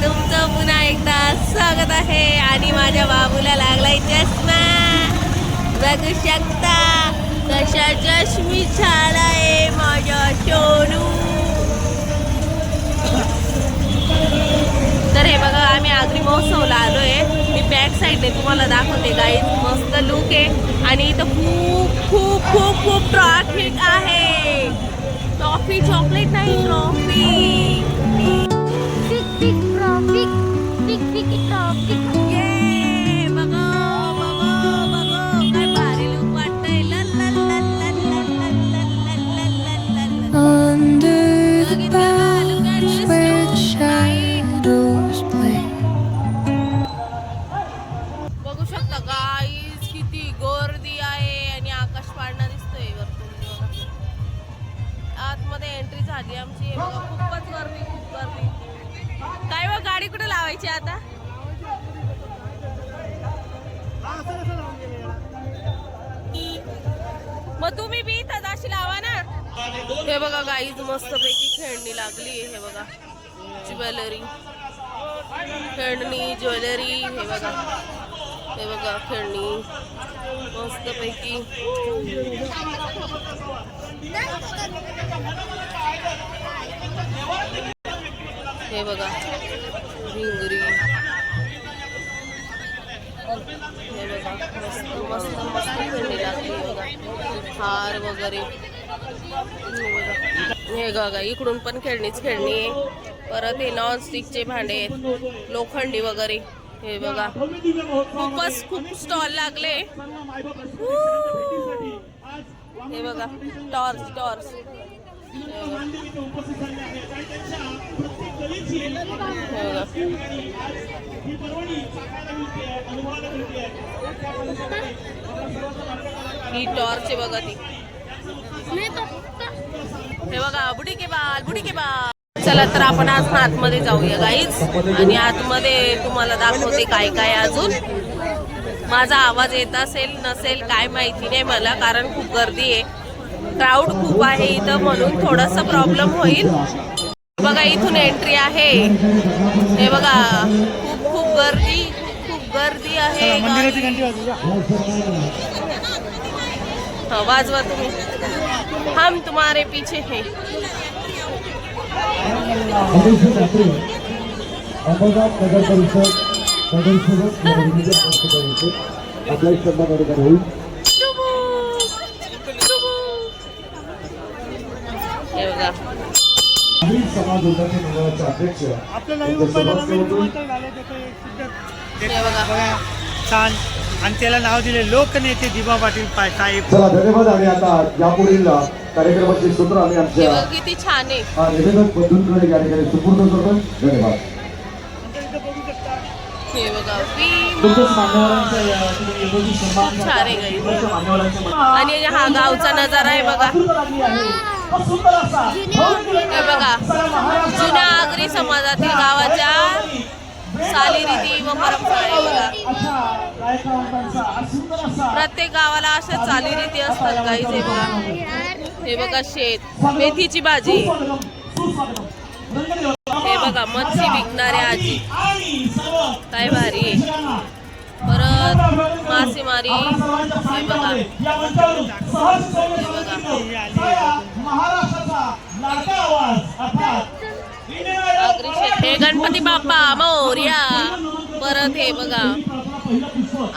तुमचं पुन्हा एकदा स्वागत आहे. आणि माझ्या बाबूला लागलाय चष्मा, बघू शकता कशा चष्मी छान आहे माझ्या सोनू. तर हे बघा आम्ही आगरी महोत्सवला आलोय. मी बॅक साईडने तुम्हाला दाखवते गाईज. मस्त लुक आहे आणि इथं खूप खूप खूप खूप ट्रॅफिक आहे. टॉफी चॉकलेट नाही, ट्रॉफी. बघू शकता गाईज किती गर्दी आहे आणि आकाश पाळणा दिसतोय वरतून. आतमध्ये एंट्री झाली आमची. खूपच गर्दी, खूप गर्दी. काय मग गाडी कुठे लावायची आता? मग तुम्ही बी इथं अशी लावा ना. हे बघा गाईज मस्त पैकी खेळणी लागली. हे बघा ज्वेलरी, खेळणी ज्वेलरी. हे बघा, हे बघा खेळणी मस्त पैकी. हे बघा भिंगरी. हे बघा मस्त मस्त मस्त खेळणी लागली. बघा हार वगैरे. हे बघा इकडून पण खेळणीच खेळणी आहे. परत हे नॉनस्टिकचे भांडे आहेत, लोखंडी वगैरे. हे बघा खूपच खूप स्टॉल लागले. हे बघा टॉर्च टॉर्च. ही टॉर्च आहे बघा ती. हे बघा बुडी के बाल, बुडी के बाल. चला तर आपण आज आतमध्ये जाऊया गाईज. आणि आतमध्ये तुम्हाला दाखवते काय काय अजून. माझा आवाज येत असेल नसेल काय माहिती नाही मला, कारण खूप गर्दी आहे, क्राऊड खूप आहे इथं, म्हणून थोडासा प्रॉब्लेम होईल. बघा इथून एंट्री आहे. हे बघा खूप खूप गर्दी, खूप गर्दी आहे. हा वाजवा तुम्ही. हम तुम्हारे पीछे है. छान. आणि त्याला नाव दिले लोकनेते दिबा पाटील साहेब. चला धन्यवाद. आणि आता यापुढील कार्यक्रमाचे सूत्र आम्ही आमच्या किती छान आहे निवेदक बंधूंकडे या ठिकाणी सुपूर्द करतो. धन्यवाद. हे बघा छान आहे. आणि हा गावचा नजारा आहे बघा. हे बघा जुन्या आगरी समाजातील गावाच्या चालीरीती व परंपरा आहे बघा. प्रत्येक गावाला अशा चालीरीती असतात गाईज. हे बघा, हे बघा शेत, मेथीची भाजी. हे बघा मच्छी विकणारे आजी, काय भारी आहे. परत मासेमारी. हे बघा, हे गणपती बाप्पा मोरया. परत हे बघा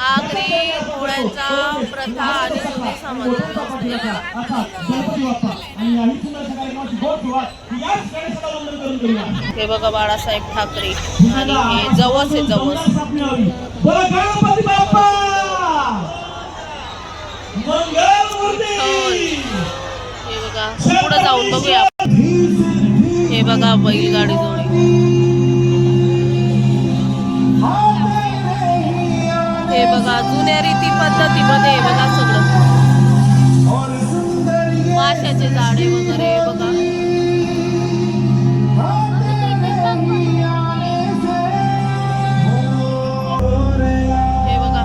आगरी पोळ्यांचा प्रथा आणि जुनी समाज. हे बघा बाळासाहेब ठाकरे. आणि हे जवस आहे, जवस. हे बघा पुढे जाऊन बघूया. हे बघा बैलगाडी जोडी. हे बघा जुन्या रीती पद्धतीमध्ये. हे बघा सगळं माशाचे झाडे वगैरे. बघा हे बघा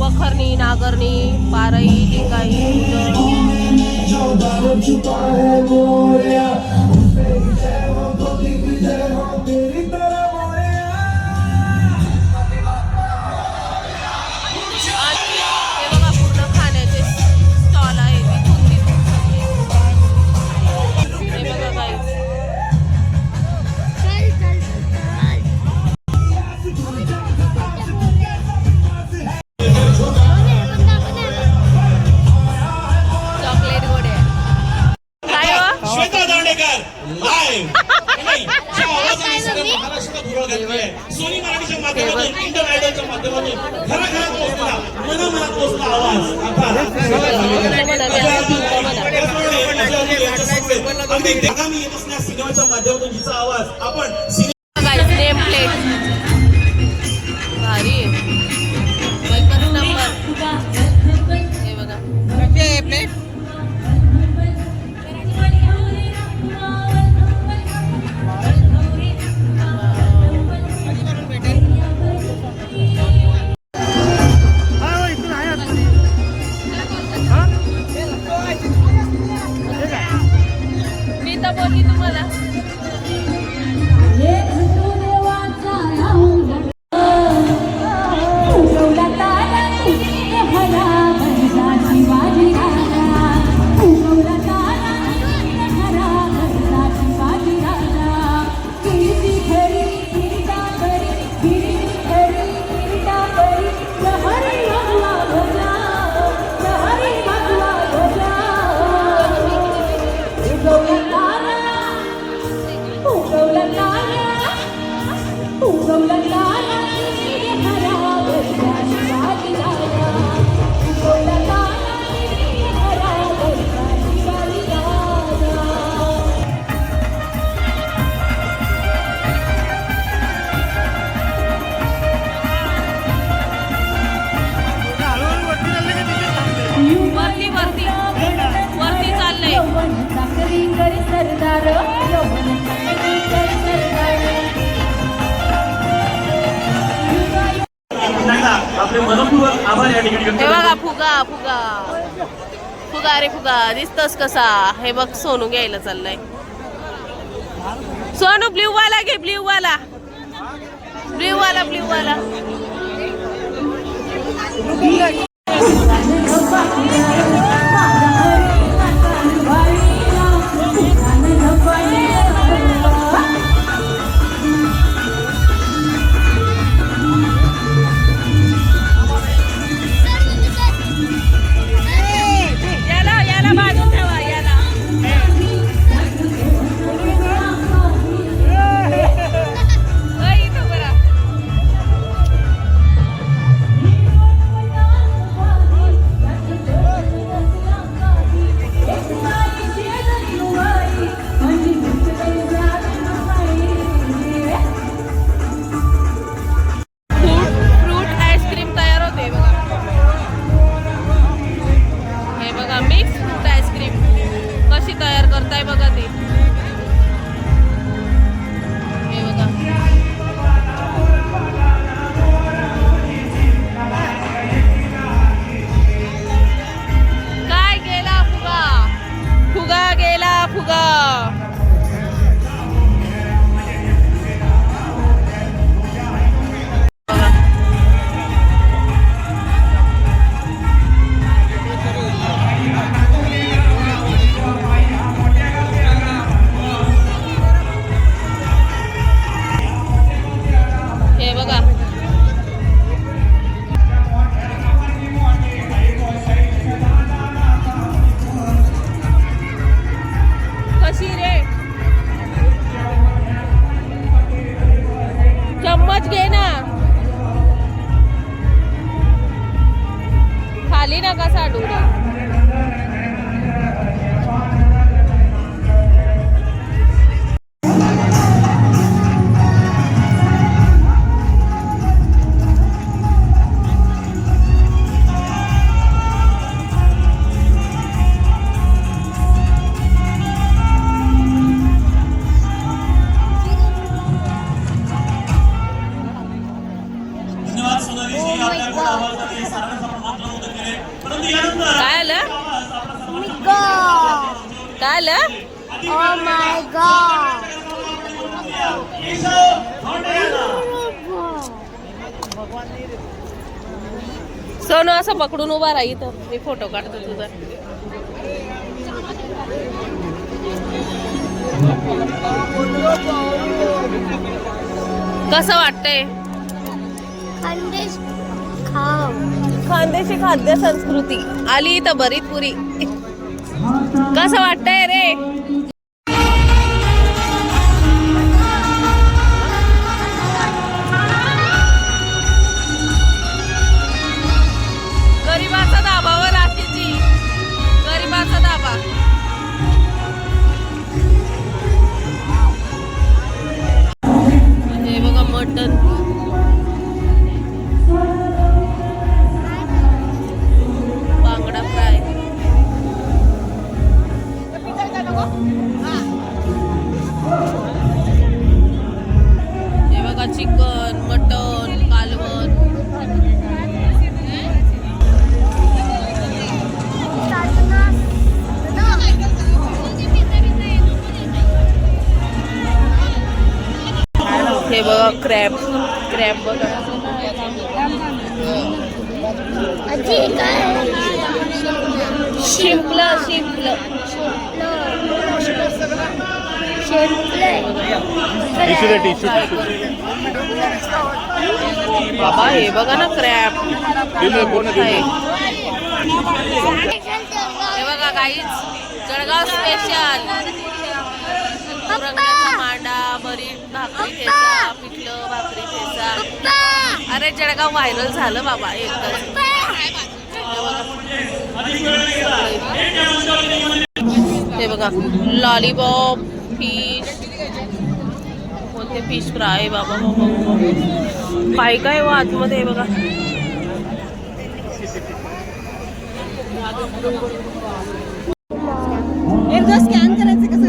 वखरणी, नागरणी, पारई, टिकाई. छुपा है मोरिया लाईव्ह ज्या आवाजाने सगळ्या महाराष्ट्राला भुरळ घातली आहे. सोनी मराठीच्या माध्यमातून, इंडियन आयडलच्या माध्यमातून घराघरात पोहोचला, मनामनात पोहोचला आवाज. अगदी आगामी येत असणाऱ्या सिनेमाच्या माध्यमातून हिचा आवाज आपण नेम प्लेट भारी एकच नंबर. हे बघा प्लेट इथून आहे आतमध्ये. मी तर बोलली तुम्हाला. वरती चाललंय. आपले मनपूर्वक आभार या ठिकाणी. हे बघा फुगा फुगा फुगा रे फुगा दिसतोस कसा. हे बघ सोनू घ्यायला चाललाय. सोनू ब्ल्यू वाला घे. ब्ल्यू वाला ब्ल्यू वाला ब्ल्यू वाला. याला बाजून ठेवा. याला इथं बरं. फ्रूट आईस्क्रीम तयार होते बघा. हे बघा मिक्स फ्रूट आईस्क्रीम कशी तयार करताय बघा ते. हे बघा काय गेला फुगा. फुगा गेला फुगा. हे बघा कशी रे. चम्मच घे ना. खाली नका साडू रे. धन्यवाद सोनालीजी. आपल्या गोड आवाजाने साऱ्यांचं आमंत्रण होतं केले. परंतु यानंतर काय आलं. काय आलं. Oh my god! सोनू असं पकडून उभा राहा इथं. मी फोटो काढतो तुझा. कसं वाटतंय. खानदेश खाव. खानदेशी खाद्य संस्कृती आली इथं बरीच पुरी. कसं वाटतंय रे. हे बघा चिकन, मटन, कालवण. हे बघा क्रॅब बघा. आजी काय शिंपलं बाबा हे बघा ना क्रॅब. हे बघा काहीच जळगाव स्पेशल रंगाचा मांडा, भरीत, भाकरी ठेचा, पिठलं भाकरी ठेचा. अरे जळगाव व्हायरल झालं बाबा एकदाच. हे बघा लॉलीपॉप, फिश, कोणते फिश फ्राय बाबा काय काय व आतमध्ये हे बघा. एकदा स्कॅन करायचं कसं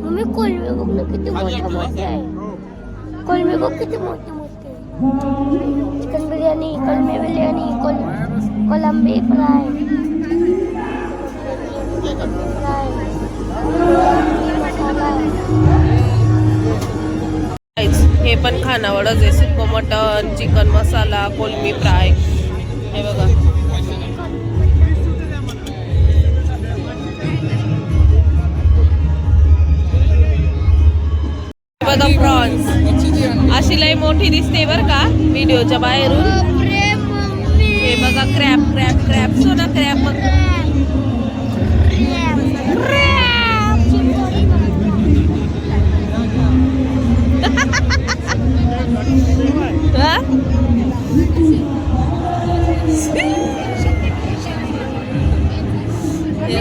मम्मी कोलंबी बघ ना किती मोठे मोठे आहे. कोलंबी बघ किती मोठे मोठे. चिकन बिर्याणी, कोलंबी बिर्याणी, कोलंबी फ्राय, मसाला. हे पण खानावळच आहे. सुकं मटन, चिकन मसाला, कोलंबी फ्राय. हे बघा बघा प्रॉन्स. अशी लई मोठी दिसते बर का व्हिडिओच्या बाहेरून. बापरे मम्मी. हे बघा क्रॅब सोना क्रॅब बघ.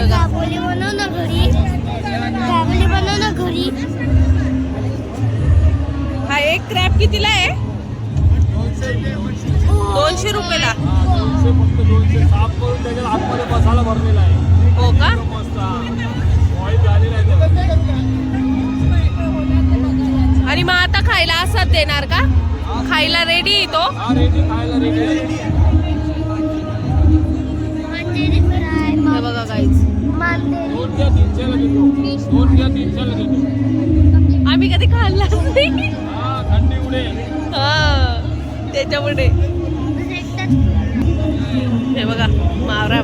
दाबोली बनव ना घरी. दाबोली बनव ना घरी. हा एक क्रॅब कितीला आहे? 200 रुपयाला. हो का? आणि मग आता खायला असाच देणार का? खायला रेडी आहे तो? मांदेली फ्राय. हे बघा काहीच आम्ही कधी खाल्लाच नाही. हा त्याच्यामुळे. हे बघा मावरा.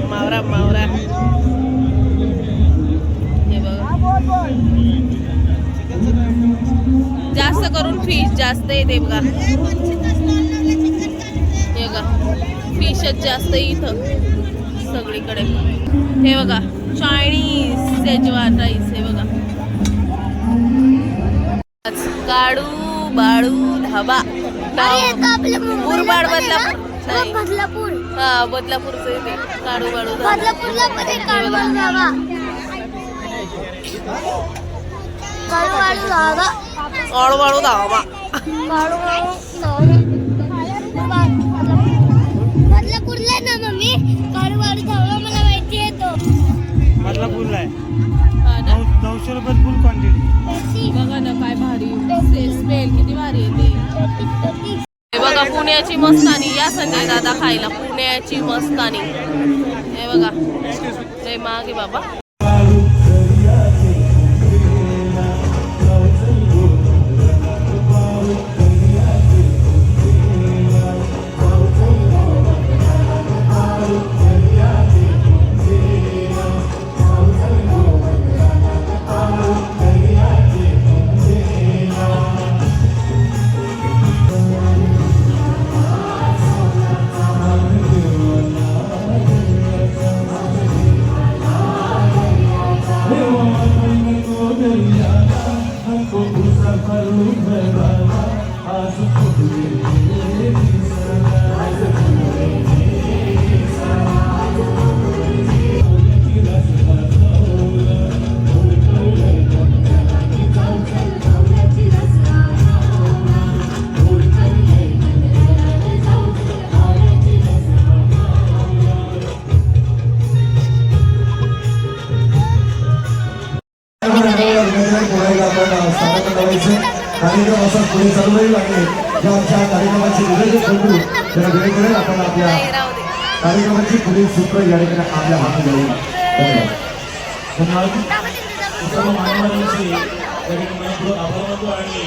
हे बघा जास्त करून फिश जास्त येते बघा. हे बघा फिशच जास्त इथं सगळीकडे. हे बघा चायनीज शेजवान राईस. हे बघा काळू बाळू ढाबा. मुरबाड बदलापूर. हा बदलापूरचं इथे काळू बाळू ढाबा. बदलापूरला पण एक काळूबाळू धाबा. काळूबाळू धाबा. काळूबाळू ढाबा. बदलापूरला ना मम्मी काळूबाळू धाबा मला माहिती आहे तो. बदलापूरला आहे. हा ना? 900 रुपये फुल क्वांटिटी. बघा ना काय भारी स्मेल किती भारी येते. हे बघा पुण्याची मस्तानी. या संजय दादा खायला पुण्याची मस्तानी. हे बघा लय मागे बाबा. कार्यक्रम असा पुढे चालू राहील आणि ज्या आमच्या कार्यक्रमाचे नियोजन करू त्या वेळेकडे आपण आपल्या कार्यक्रमाची पुढील सूत्र या ठिकाणी आपल्या हाती जाईल. धन्यवाद. सर्व मान्यवरांचे या ठिकाणी मनपूर्वक आभार मानतो आणि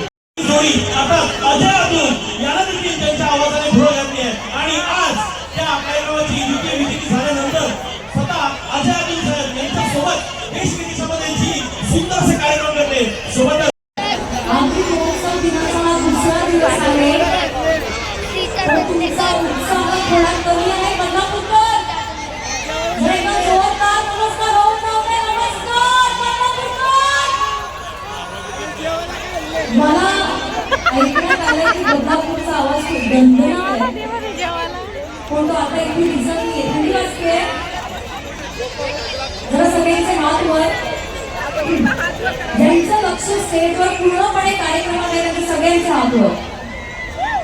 जोडी आता अजय अतुल याला देखील त्यांच्या आवाजाने पुढे घातली आहे आणि आज त्या कार्यक्रमाची द्वितीय विजेती झाल्यानंतर स्वतः अजय अतुल साहेब यांच्यासोबत देश विदेशामध्येची सुंदर असे कार्यक्रम करते. सोबत आम्ही महोत्सव दिनाचा हा दुसरा दिवस आहे. तुमचा उत्साह थोडा कमी आहे बदलापूरकर. जरा जोरदार नमस्कार होऊन जाऊ दे. नमस्कार बदलापूरकर. मला ऐकण्यात आलं की बदलापूरचा आवाज खूप दणदणीत आहे. पण तो आता इथे दिसत नाहीये. थंडी वाजते. जरा सगळ्यांचे हात वर. ज्यांचं लक्ष स्टेजवर पूर्णपणे कार्यक्रमात आहे ते सगळ्यांचे हात वर.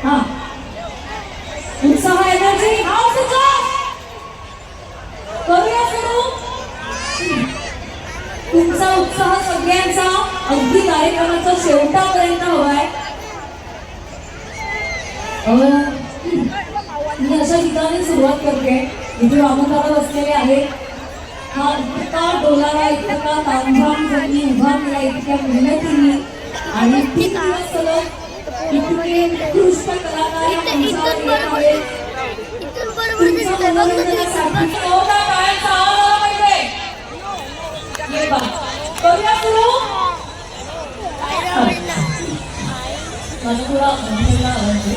हा उत्साह एनर्जी करूया सुरू. तुमचा उत्साह सगळ्यांचा अगदी कार्यक्रमाच्या शेवटापर्यंत हवाय. मी अशा ठिकाणी सुरुवात करते इथे वामनदादा बसलेले आहेत. हा इतका डोलारा इतका तामझाम ज्यांनी उभा केला इतक्या मेहनतीने आणि 3 दिवस सलग इतके उत्कृष्ट कलाकार या मंचावर येत आहेत. तुमच्या मनोरंजनासाठी जोरदार टाळ्यांचा आवाज आला पाहिजे. ये बा करूया सुरू. माझा थोडा मनोरंजन आवडते.